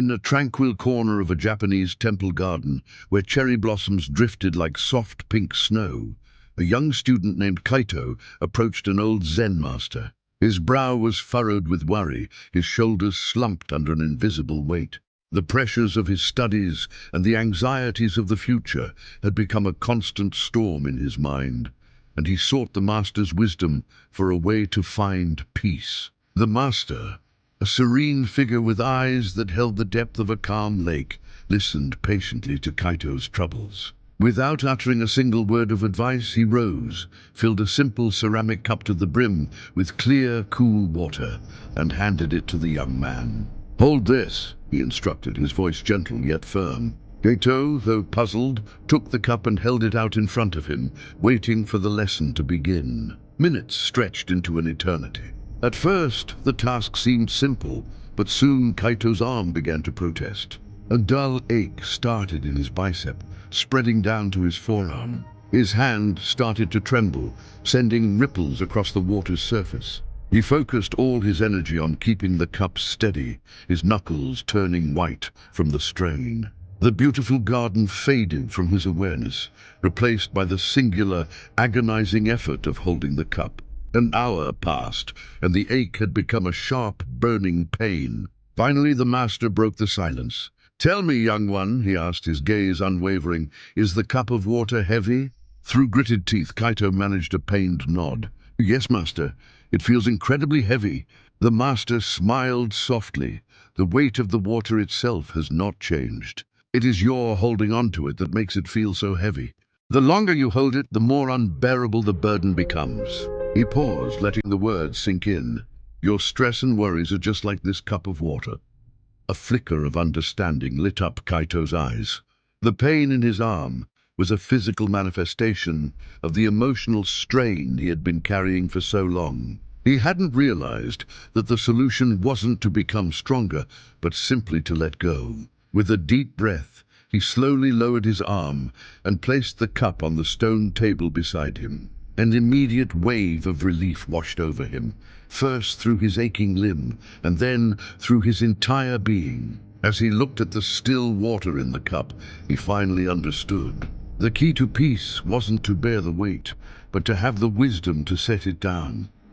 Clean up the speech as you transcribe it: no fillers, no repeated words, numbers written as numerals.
In a tranquil corner of a Japanese temple garden, where cherry blossoms drifted like soft pink snow, a young student named Kaito approached an old Zen master. His brow was furrowed with worry, his shoulders slumped under an invisible weight. The pressures of his studies and the anxieties of the future had become a constant storm in his mind, and he sought the master's wisdom for a way to find peace. The master, a serene figure with eyes that held the depth of a calm lake, listened patiently to Kaito's troubles. Without uttering a single word of advice, he rose, filled a simple ceramic cup to the brim with clear, cool water, and handed it to the young man. "Hold this," he instructed, his voice gentle yet firm. Kaito, though puzzled, took the cup and held it out in front of him, waiting for the lesson to begin. Minutes stretched into an eternity. At first, the task seemed simple, but soon Kaito's arm began to protest. A dull ache started in his bicep, spreading down to his forearm. His hand started to tremble, sending ripples across the water's surface. He focused all his energy on keeping the cup steady, his knuckles turning white from the strain. The beautiful garden faded from his awareness, replaced by the singular, agonizing effort of holding the cup. An hour passed, and the ache had become a sharp, burning pain. Finally, the master broke the silence. "Tell me, young one," he asked, his gaze unwavering, "is the cup of water heavy?" Through gritted teeth, Kaito managed a pained nod. "Yes, master. It feels incredibly heavy." The master smiled softly. "The weight of the water itself has not changed. It is your holding on to it that makes it feel so heavy. The longer you hold it, the more unbearable the burden becomes." He paused, letting the words sink in. "Your stress and worries are just like this cup of water." A flicker of understanding lit up Kaito's eyes. The pain in his arm was a physical manifestation of the emotional strain he had been carrying for so long. He hadn't realized that the solution wasn't to become stronger, but simply to let go. With a deep breath, he slowly lowered his arm and placed the cup on the stone table beside him. An immediate wave of relief washed over him, first through his aching limb, and then through his entire being. As he looked at the still water in the cup, he finally understood. The key to peace wasn't to bear the weight, but to have the wisdom to set it down.